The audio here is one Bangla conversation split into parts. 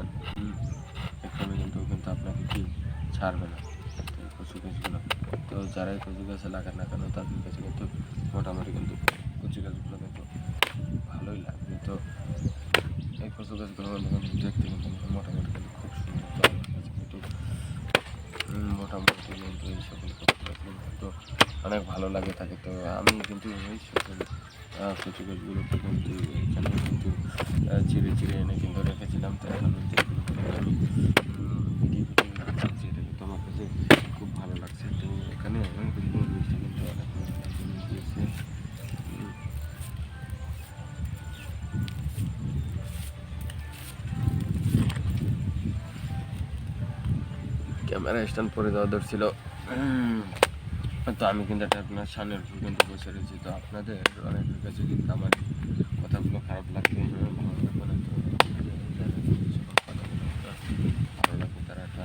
পাচ্ছেন। এখানে কিন্তু আপনাকে কি ছাড়বে না কচু গাছগুলো। তো যারাই কচু গাছে লাগান না কেন তাদের কাছে কিন্তু মোটামুটি কিন্তু কচু গাছগুলো কিন্তু ভালোই লাগবে। তো এই কচু গাছগুলো কিন্তু দেখতে কিন্তু মোটামুটি কিন্তু খুব সুন্দর। তো আমার কাছে কিন্তু মোটামুটি কিন্তু এই সকল কচু গাছগুলো কিন্তু অনেক ভালো লাগে থাকে। তো আমি কিন্তু এই সকল কচু গাছগুলোকে কিন্তু এখানে কিন্তু চিড়ে এনে কিন্তু রেখেছিলাম। তো এখন যেগুলো কিন্তু আমি ভিডিও করছি এটা কিন্তু আমার কাছে খুব ভালো লাগছে। তো এখানে কিন্তু মিষ্টি কিন্তু অনেক দিয়েছে। ক্যামেরা স্ট্যান্ড পরে দেওয়া ধরছিল। তো আমি কিন্তু এটা আপনার সামনের উপর কিন্তু বসে রয়েছি। তো আপনাদের অনেকের কাছে কিন্তু আমার কথাগুলো খারাপ লাগবে, ভালো লাগবে না। তো ভালো লাগবে তারা একটা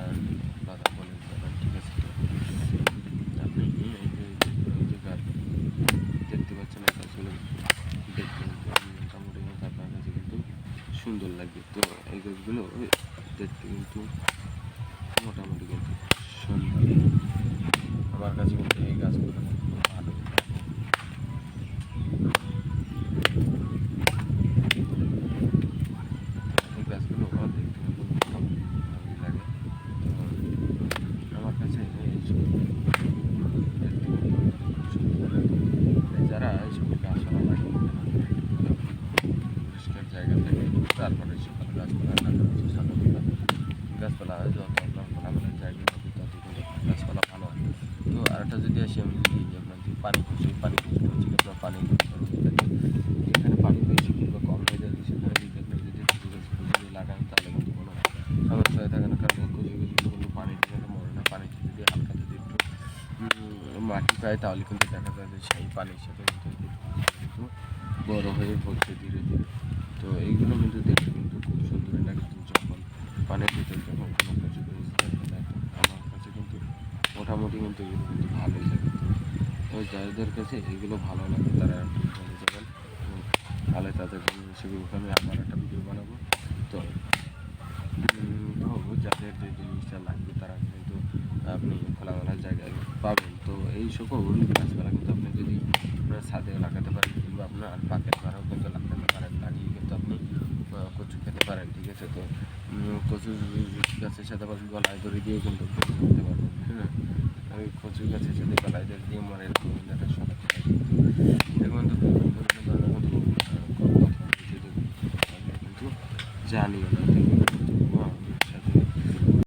কথা বলে যাবেন, ঠিক আছে? তো আপনি এই যে দেখতে পাচ্ছেন এই গাছগুলো দেখতে মোটামুটি কিন্তু আপনার কাছে কিন্তু সুন্দর লাগবে। তো এই গাছগুলো দেখতে কিন্তু মোটামুটি কিন্তু সুন্দর। আমার কাছে কিন্তু এই গাছগুলো ভালো এই গাছগুলো দেখতে কিন্তু ভালোই লাগে। আমার কাছে যারা এইসব গাছপালা লাগে পরিষ্কার জায়গা থেকে তারপরে সকল গাছপালা লাগানো গাছপালা যত আপনার খোলামেলা জায়গা হবে তত কিন্তু গাছপালা ভালো হয়। তো আরেকটা যদি আসি আমি যদি আপনার যে পানি খুঁজছি হচ্ছে আপনার পানি এখানে পানি বেশি কিংবা কম হয়ে যাবে সেখানে যদি আপনি যদি কচু গাছগুলো যদি লাগান তাহলে কিন্তু কোনো সমস্যা হয়ে থাকে না। কারণ কচু গাছগুলো কিন্তু পানিতে কিন্তু মরে না। পানিতে যদি হালকা যদি একটু মাটি পায় তাহলে কিন্তু দেখা যায় যে সেই পানির সাথে কিন্তু বড় হয়ে পড়ছে ধীরে ধীরে। তো এইগুলো কিন্তু দেখতে কিন্তু খুব সুন্দর লাগে। যখন পানির ভিতরে যখন কোনো কচু গাছ দেখা যায় আমার কাছে কিন্তু মোটামুটি কিন্তু এগুলো কিন্তু ভালোই লাগে। তো যাদের কাছে এগুলো ভালো লাগে তারা বলে যাবেন তাহলে তাদের সেগুলো আমি আবার একটা ভিডিও বানাবো। তো যাদের যে জিনিসটা লাগবে তারা কিন্তু আপনি খোলামেলা জায়গায় পাবেন। তো এই সকল গাছপালা কিন্তু আপনি যদি আপনার ছাদে লাগাতে পারেন কিংবা আপনার পাকের ঘরেও কিন্তু লাগাতে পারেন, লাগিয়ে কিন্তু আপনি কচু খেতে পারেন, ঠিক আছে? তো কচু গাছের সাথে আবার গলায় দড়ি দিয়ে কিন্তু করতে পারবেন। হ্যাঁ, ওই কচু গাছের সাথে গলায় দড়ি দিয়ে মরে এরকম কিন্তু একটা সরাতে পারে। এরকম কিন্তু বিভিন্ন ধরনের কিন্তু জানিও না।